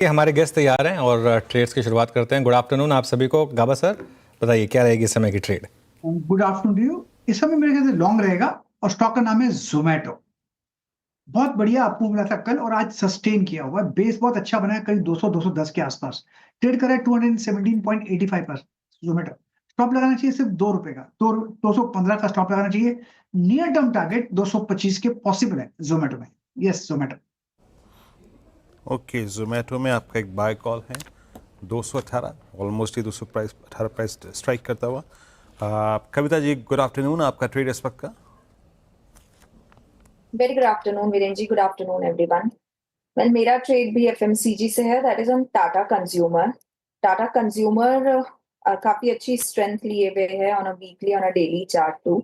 कि हमारे गेस्ट तैयार हैं और ट्रेड्स की शुरुआत करते हैं। गुड आफ्टरनून आप सभी को। गाबा सर बताइए क्या रहेगी इस समय की trade. Good afternoon to you. इस समय मेरे ख्याल से लॉन्ग रहेगा और स्टॉक का नाम है जोमेटो। बहुत बढ़िया आपको मिला था कल और आज सस्टेन किया हुआ है। बेस बहुत अच्छा बना है, करीब 200 210 के आसपास ट्रेड कर रहा है। 217.85 पर जोमेटो। स्टॉप लगाना चाहिए सिर्फ ₹2 का, 215 का स्टॉप लगाना चाहिए। नियर टर्म टारगेट 225 के पॉसिबल है जोमेटो में। यस जोमेटो। ओके, जोमेटो में आपका एक बाय कॉल है 218, ऑलमोस्ट ही 218 प्राइस स्ट्राइक करता हुआ। कविता जी गुड आफ्टरनून, आपका ट्रेड इस वक्त का। Very good afternoon Viren ji, good afternoon everyone. Well मेरा ट्रेड भी एफएमसीजी से है, that is on Tata consumer. Tata consumer काफी अच्छी स्ट्रेंथ लिए हुए है on a weekly on a daily chart to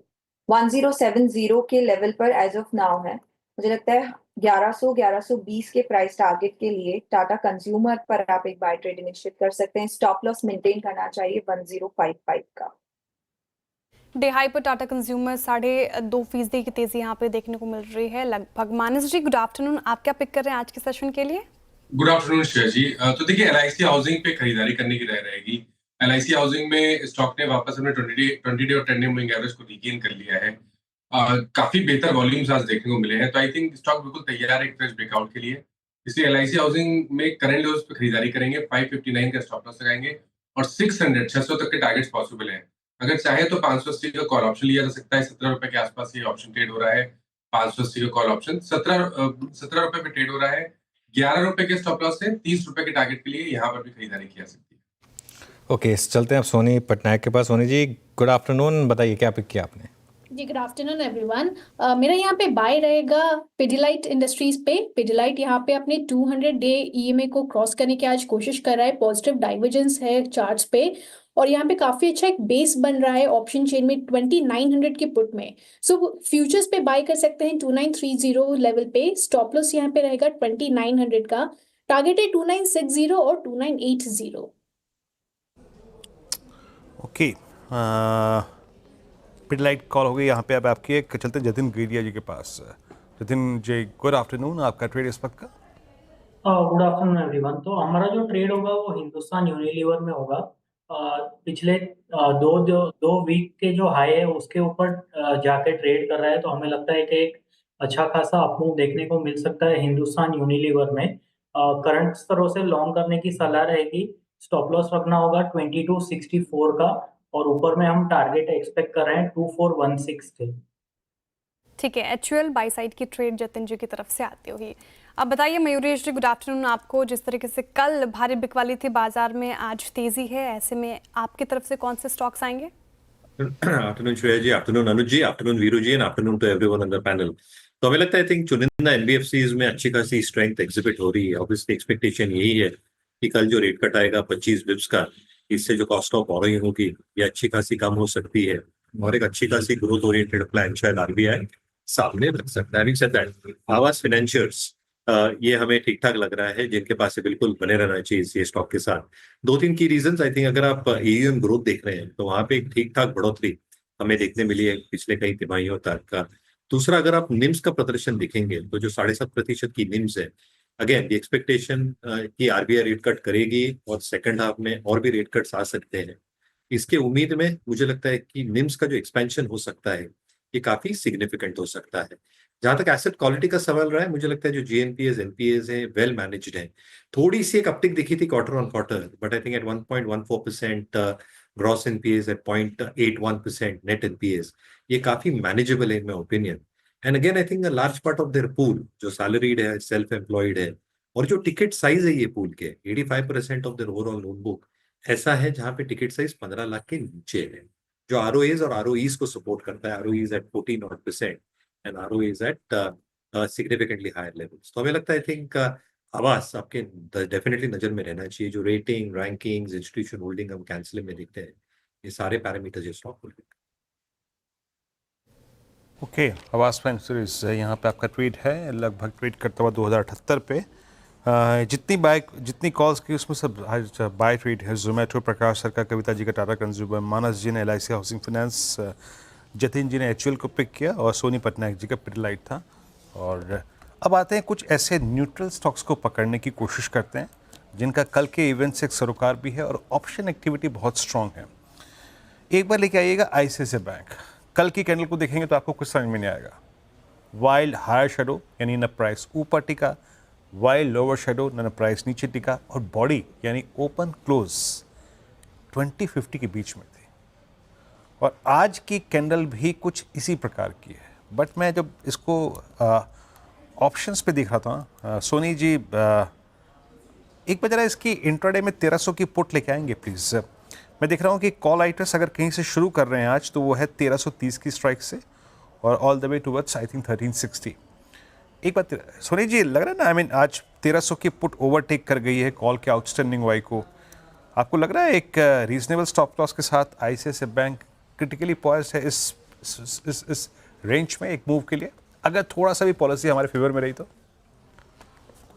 1070 के लेवल पर एज ऑफ नाउ है। मुझे लगता है 1100 1120 के प्राइस टारगेट के लिए टाटा कंज्यूमर पर आप एक बाय ट्रेड इनिशिएट कर सकते हैं। स्टॉप लॉस मेंटेन करना चाहिए 1055 का। डे हाई पर टाटा कंज्यूमर 2.5% की तेजी यहाँ पे देखने को मिल रही है लगभग। मानस जी गुड आफ्टरनून, आप क्या पिक कर रहे हैं आज के सेशन के लिए? गुड आफ्टरनून श्रेया जी। तो देखिए एलआईसी हाउसिंग पे खरीदारी करने की राय रहेगी। एलआईसी हाउसिंग में स्टॉक ने वापस अपने 20 डे और 10 डे मूविंग एवरेज को रिगेन कर लिया है। काफी बेहतर वॉल्यूम्स आज देखने को मिले हैं, तो आई थिंक स्टॉक बिल्कुल तैयार है एक फ्रेश ब्रेकआउट के लिए। इसलिए एलआईसी हाउसिंग में करंट लेवल्स पे खरीदारी करेंगे, 559 का स्टॉप लॉस लगाएंगे और 600 तक के टारगेट्स पॉसिबल हैं। अगर चाहे तो 580 का कॉल ऑप्शन लिया जा सकता है। ₹17 के आसपास ये ऑप्शन ट्रेड हो रहा है। 580 का कॉल ऑप्शन ₹17 पे ट्रेड हो रहा है। ₹11 के स्टॉप लॉस से ₹30 के टारगेट के लिए यहाँ पर भी खरीदारी की जा सकती है। ओके चलते हैं अब सोनी पटनायक के पास। सोनी जी गुड आफ्टरनून, बताइए क्या पिक किया आपने। जी गुड आफ्टरनून एवरीवन। मेरा यहाँ पे बाय रहेगा पिडिलाइट इंडस्ट्रीज पे। पिडिलाइट यहाँ पे अपने 200 डे ईएमए को क्रॉस करने की आज कोशिश कर रहा है। पॉजिटिव डाइवर्जेंस है चार्ट्स पे और यहाँ पे काफी अच्छा एक बेस बन रहा है ऑप्शन चेन में 2900 के पुट में। सो फ्यूचर्स पे बाय कर सकते हैं 2930 लेवल पे। स्टॉप लॉस यहाँ पे रहेगा 2900 का। टारगेट है 2960 और 2980। ओके, पिडलाइट कॉल हो गई यहाँ पे। अब आपकी एक चलते जतिन गेरिया जी के पास। जतिन जी गुड आफ्टरनून, आपका ट्रेड इस वक्त का। Good afternoon everyone. तो हमारा जो ट्रेड होगा वो हिंदुस्तान यूनिलीवर में होगा। पिछले दो वीक के जो हाई है उसके ऊपर जाके ट्रेड कर रहा है, तो हमें लगता है कि एक अच्छा खासा अपमूव देखने को मिल सकता है हिंदुस्तान यूनिलीवर में। करंट स्तरों से लॉन्ग करने की सलाह रहेगी। स्टॉप लॉस रखना होगा 2264 का और ऊपर में हम टारगेट एक्सपेक्ट कर रहे हैं 2416 के। ठीक है, एचयूएल बाई साइड की ट्रेड जतिन जी की तरफ से आती हुई। अब बताइए मयूरेश जी गुड आफ्टरनून आपको। जिस तरीके से कल भारी बिक वाली थी बाजार में, आज तेजी है, ऐसे में आपकी तरफ से कौन से स्टॉक्स आएंगे? Afternoon Shreya ji, afternoon Anuj ji, afternoon Viru ji and afternoon to everyone on the panel. तो हमें लगता है आई थिंक चुनिंदा एनबीएफसीज में अच्छी खासी स्ट्रेंथ एग्जिबिट हो रही है। ऑब्वियसली एक्सपेक्टेशन यही है कि कल जो रेट कट आएगा 25 बिप्स का, इससे जो कॉस्ट ऑफ बोरोइंग होगी ये अच्छी खासी कम हो सकती है और एक अच्छी खासी ग्रोथ ओरिएंटेड प्लान शायद आरबीआई सामने रख सकता है। हैविंग सेड दैट, आवास फाइनेंशियर्स ये हमें ठीक ठाक लग रहा है, जिनके पास से बिल्कुल बने रहना चाहिए ये स्टॉक के साथ। दो तीन की रीजंस आई थिंक, अगर आप एयूएम ग्रोथ देख रहे हैं तो वहां पे एक ठीक ठाक बढ़ोतरी हमें देखने मिली है पिछले कई तिमाहियों तक का। दूसरा, अगर आप निम्स का प्रदर्शन देखेंगे तो जो 7.5% की निम्स है, अगेन द एक्सपेक्टेशन कि आरबीआई रेट कट करेगी और सेकंड हाफ में और भी रेट कट्स आ सकते हैं, इसके उम्मीद में मुझे लगता है कि निम्स का जो एक्सपेंशन हो सकता है ये काफी सिग्निफिकेंट हो सकता है। जहां तक एसेट क्वालिटी का सवाल रहा है, मुझे लगता है जो जीएनपीएस एनपीएस है वेल मैनेज्ड है। थोड़ी सी एक अपटिक दिखी थी quarter on quarter, but I think at 1.14% gross NPAs, at 0.81% net NPAs, ये काफी मैनेजेबल है in my opinion. And again I think a large part of their pool जो सैलरीड है, सेल्फ एम्प्लॉयड है, और जो टिकट साइज है ये पूल के 85% of their overall loan book ऐसा है जहां पे टिकट साइज 15 लाख के नीचे है, जो आरओएस और आरओईज को सपोर्ट करता है। ROEs at 14% and ROEs at significantly higher levels. तो हमें लगता है आई थिंक आवास आपके डेफिनेटली नजर में रहना चाहिए। जो रेटिंग, रैंकिंग्स, इंस्टीट्यूशन होल्डिंग हम कैंसिल में देखते हैं, ये सारे पैरामीटर्स ये स्टॉक को। ओके, आवास फाइनेंशियर्स यहाँ पे आपका ट्रेड है, लगभग ट्रेड करता हुआ 2078 पे। जितनी कॉल्स की उसमें सब बाय ट्रेड है। जोमेटो प्रकाश सर का, कविता जी का टाटा कंज्यूमर, मानस जी ने एलआईसी हाउसिंग फाइनेंस, जतिन जी ने एचयूएल को पिक किया और सोनी पटनायक जी का पिडिलाइट था। और अब आते हैं कुछ ऐसे न्यूट्रल स्टॉक्स को पकड़ने की कोशिश करते हैं जिनका कल के इवेंट से एक सरोकार भी है और ऑप्शन एक्टिविटी बहुत स्ट्रांग है। एक बार लेके आइएगा आईसीआईसीआई बैंक। कल की कैंडल को देखेंगे तो आपको कुछ समझ में नहीं आएगा। वाइल हायर शेडो यानी न प्राइस ऊपर टिका, वाइल लोअर शेडो न प्राइस नीचे टिका, और बॉडी यानी ओपन क्लोज 20-50 के बीच में थी। और आज की कैंडल भी कुछ इसी प्रकार की है। बट मैं जब इसको ऑप्शंस पे देख रहा था, सोनी जी एक बार जरा इसकी इंट्राडे में 1300 की पुट लेके आएंगे प्लीज़। मैं देख रहा हूँ कि कॉल आइटर्स अगर कहीं से शुरू कर रहे हैं आज तो वो है 1330 की स्ट्राइक से और all the way towards I think 1360। एक बात सोनी जी लग रहा है ना, आई मीन आज 1300 की पुट ओवरटेक कर गई है कॉल के आउटस्टैंडिंग वाई को। आपको लग रहा है एक रीजनेबल स्टॉप लॉस के साथ आईसीआईसीआई बैंक क्रिटिकली पॉइज्ड है इस रेंज में एक मूव के लिए, अगर थोड़ा सा भी पॉलिसी हमारे फेवर में रही तो?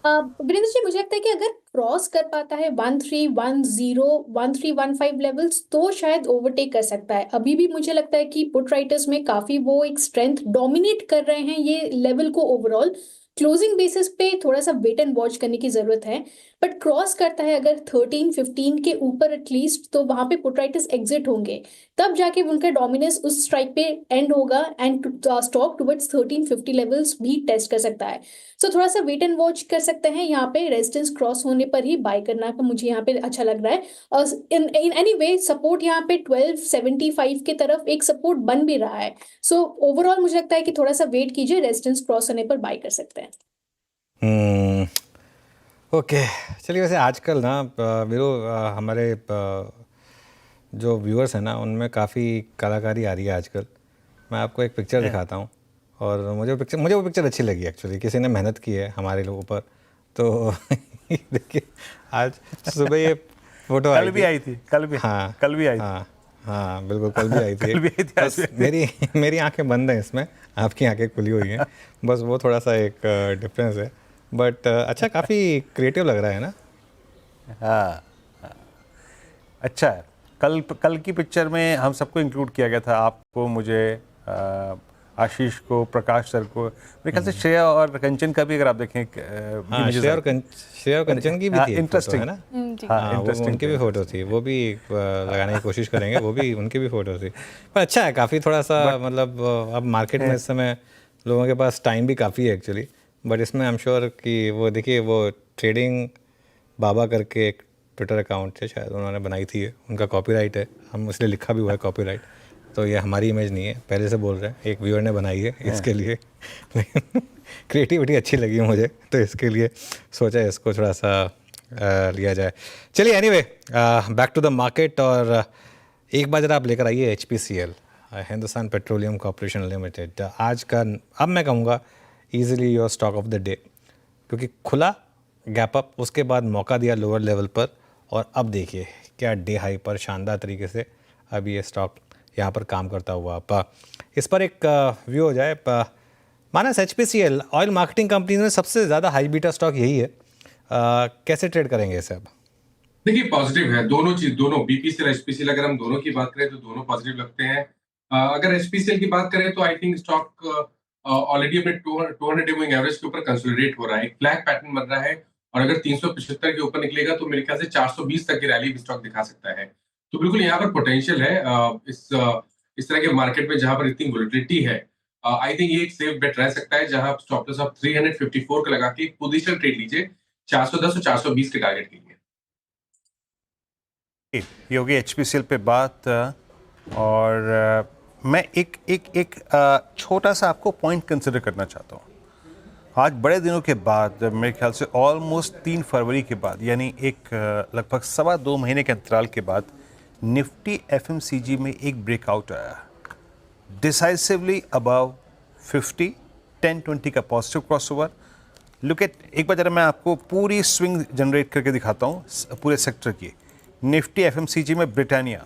वीरेंद्र जी, मुझे लगता है कि अगर क्रॉस कर पाता है 1310 1315 लेवल्स तो शायद ओवरटेक कर सकता है। अभी भी मुझे लगता है कि पुट राइटर्स में काफी वो एक स्ट्रेंथ डोमिनेट कर रहे हैं ये लेवल को। ओवरऑल क्लोजिंग बेसिस पे थोड़ा सा वेट एंड वॉच करने की जरूरत है, बट क्रॉस करता है अगर 13-15 के ऊपर एटलीस्ट तो वहां पे पुट राइटर्स एग्जिट होंगे, तब जाके उनका डोमिनेंस उस स्ट्राइक पे एंड होगा एंड स्टॉक टुवर्ड्स 1350 लेवल्स भी टेस्ट कर सकता है। सो थोड़ा सा वेट एंड वॉच कर सकते हैं। यहाँ पे रेजिस्टेंस क्रॉस होने पर ही बाय करना का मुझे यहाँ पे अच्छा लग रहा है। और इन एनी वे सपोर्ट यहाँ पे 1275 के तरफ एक सपोर्ट बन भी रहा है। सो ओवरऑल मुझे लगता है कि थोड़ा सा वेट कीजिए, रेजिस्टेंस क्रॉस होने पर बाय कर सकते हैं। ओके चलिए, वैसे आजकल ना वीरो हमारे जो व्यूअर्स हैं ना उनमें काफ़ी कलाकारी आ रही है आजकल। मैं आपको एक पिक्चर दिखाता हूँ और मुझे वो पिक्चर अच्छी लगी एक्चुअली। किसी ने मेहनत की है हमारे लोगों पर। तो देखिए आज सुबह ये फोटो कल भी आई थी, कल भी आई थी। हाँ बिल्कुल कल भी आई थी। कल भी आई थी। बस मेरी आंखें बंद हैं इसमें, आपकी आंखें खुली हुई हैं, बस वो थोड़ा सा एक डिफरेंस है। बट अच्छा काफ़ी क्रिएटिव लग रहा है ना। हाँ अच्छा है। कल की पिक्चर में हम सबको इंक्लूड किया गया था, आपको, मुझे, आशीष को, प्रकाश सर को, मेरे ख्याल से श्रेया और कंचन का भी अगर आप देखें श्रेया और कंचन की भी थी इंटरेस्टिंग है ना। हाँ वो उनकी भी फोटो थी, वो भी लगाने की कोशिश करेंगे, वो भी उनकी भी फोटो थी। पर अच्छा है काफ़ी, थोड़ा सा मतलब अब मार्केट में इस समय लोगों के पास टाइम भी काफ़ी है एक्चुअली। बट इसमें आई एम श्योर कि वो देखिए वो ट्रेडिंग बाबा करके एक ट्विटर अकाउंट है शायद उन्होंने बनाई थी, उनका कॉपीराइट है, हम इसलिए लिखा भी हुआ है कॉपीराइट, तो ये हमारी इमेज नहीं है, पहले से बोल रहे हैं, एक व्यूअर ने बनाई है इसके लिए। क्रिएटिविटी अच्छी लगी मुझे तो इसके लिए सोचा इसको थोड़ा सा लिया जाए। चलिए anyway back to the market, और एक बार जरा आप लेकर आइए HPCL, Hindustan petroleum corporation limited. आज का अब मैं कहूँगा easily your stock of the day, क्योंकि खुला गैप अप, उसके बाद मौका दिया लोअर लेवल पर, और अब देखिए क्या डे हाई पर शानदार तरीके से अभी ये स्टॉक यहाँ पर काम करता हुआ। इस पर एक व्यू हो जाए। मानस HPCL ऑयल मार्केटिंग कंपनीज में सबसे ज़्यादा हाई बीटा स्टॉक यही है, कैसे ट्रेड करेंगे इसे अब? देखिए पॉजिटिव है दोनों चीज, दोनों BPCL HPCL अगर हम दोनों की बात करें तो दोनों पॉजिटिव लगते हैं। अगर HPCL की बात करें तो आई थिंक स्टॉक ऑलरेडी अपने 200 डे मूविंग एवरेज के ऊपर कंसोलिडेट हो रहा है, एक फ्लैग पैटर्न बन रहा है, और अगर 375 के ऊपर निकलेगा तो मेरे ख्याल से 420 तक की रैली भी स्टॉक दिखा सकता है। तो बिल्कुल यहाँ पर पोटेंशियल है इस तरह के मार्केट में जहां पर इतनी वोलेटिलिटी है। आई थिंक ये एक सेफ बेट रह सकता है, जहां स्टॉप लॉस आप 354 का लगा के पोजीशन ट्रेड लीजिए 410 और 420 के टारगेट के लिए। ये होगी HPCL पे बात, और मैं एक छोटा सा आपको पॉइंट कंसिडर करना चाहता हूँ। आज बड़े दिनों के बाद, मेरे ख्याल से ऑलमोस्ट 3 फरवरी के बाद, यानी एक लगभग 2.25 महीने के अंतराल के बाद, निफ्टी FMCG में एक ब्रेकआउट आया डिसाइसिवली अबव 50, 10-20 का पॉजिटिव क्रॉसओवर। लुक एट, एक बार जरा मैं आपको पूरी स्विंग जनरेट करके दिखाता हूँ पूरे सेक्टर की। निफ्टी FMCG में ब्रिटानिया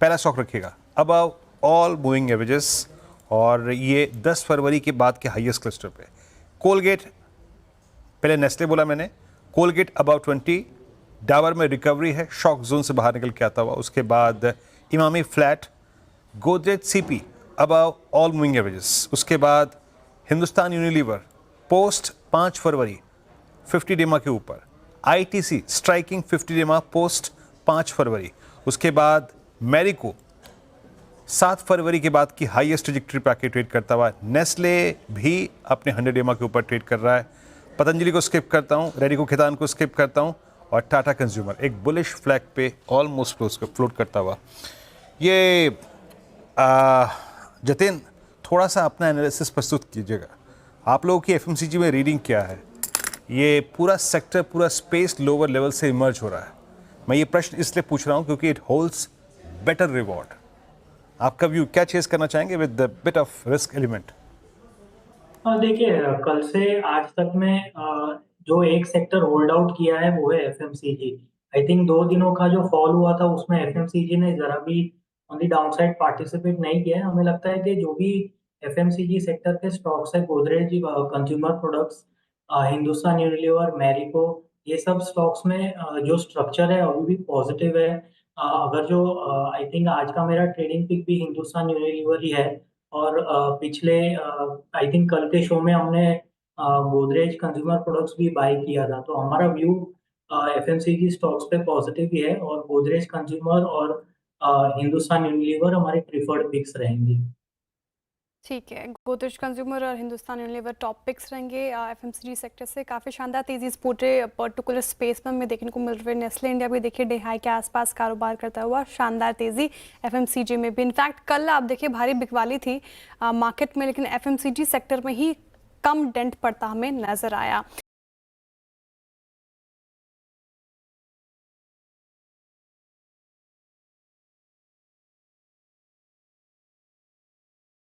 पहला स्टॉक रखिएगा अबव ऑल मूविंग एवरेजेस, और ये 10 फरवरी के बाद के हाईएस्ट क्लस्टर पे। कोलगेट, पहले नेस्ले बोला मैंने, कोलगेट अबाउट 20, डाबर में रिकवरी है, शॉक जोन से बाहर निकल के आता हुआ। उसके बाद Emami flat, Godrej CP above all moving averages. उसके बाद हिंदुस्तान यूनिलीवर पोस्ट 5 फरवरी 50 डेमा के ऊपर, ITC स्ट्राइकिंग 50 डे पोस्ट 5 फरवरी, उसके बाद मैरिको 7 फरवरी के बाद की हाईएस्ट ट्रैजेक्टरी पे आके ट्रेड करता हुआ, नेस्ले भी अपने 100 डे के ऊपर ट्रेड कर रहा है, पतंजलि को स्किप करता हूँ, रेडिको खितान को स्किप करता हूँ और टाटा कंज्यूमर एक बुलिश फ्लैग पे ऑलमोस्ट फ्लोट करता हुआ। ये जतिन थोड़ा सा अपना एनालिसिस प्रस्तुत कीजिएगा, आप लोगों की FMCG में रीडिंग क्या है? ये पूरा सेक्टर, पूरा स्पेस लोअर लेवल से इमर्ज हो रहा है। मैं ये प्रश्न इसलिए पूछ रहा हूँ क्योंकि इट होल्ड्स बेटर रिवॉर्ड। आपका व्यू क्या चेस करना चाहेंगे with the bit of risk element? देखिए, कल से आज तक में जो एक सेक्टर होल्ड आउट किया है वो है FMCG। आई थिंक 2 दिनों का जो फॉल हुआ था उसमें FMCG ने जरा भी on the down side participate नहीं किया है। हमें लगता है कि जो भी FMCG सेक्टर के स्टॉक्स है, Godrej consumer products, Hindustan Unilever, Marico, ये सब स्टॉक्स में जो स्ट्रक्चर है अभी भी पॉजिटिव है। अगर जो आई थिंक आज का मेरा ट्रेडिंग पिक भी हिंदुस्तान यूनिलीवर ही है और पिछले आई थिंक कल के शो में हमने गोदरेज कंज्यूमर प्रोडक्ट्स भी बाय किया था। तो हमारा व्यू FMCG स्टॉक्स पे पॉजिटिव ही है और गोदरेज कंज्यूमर और हिंदुस्तान यूनिलीवर हमारे प्रिफर्ड पिक्स रहेंगे। ठीक है, गोदरेज कंज्यूमर और हिंदुस्तान यूनिलीवर टॉप पिक्स रहेंगे FMCG सेक्टर से। काफ़ी शानदार तेज़ी इस पूरे पर्टिकुलर स्पेस में हमें देखने को मिल रही है। नेस्ले इंडिया भी देखिए डे हाई के आसपास कारोबार करता हुआ, शानदार तेज़ी FMCG में भी। इनफैक्ट कल आप देखिए भारी बिकवाली थी मार्केट में, लेकिन FMCG सेक्टर में ही कम डेंट पड़ता हमें नज़र आया।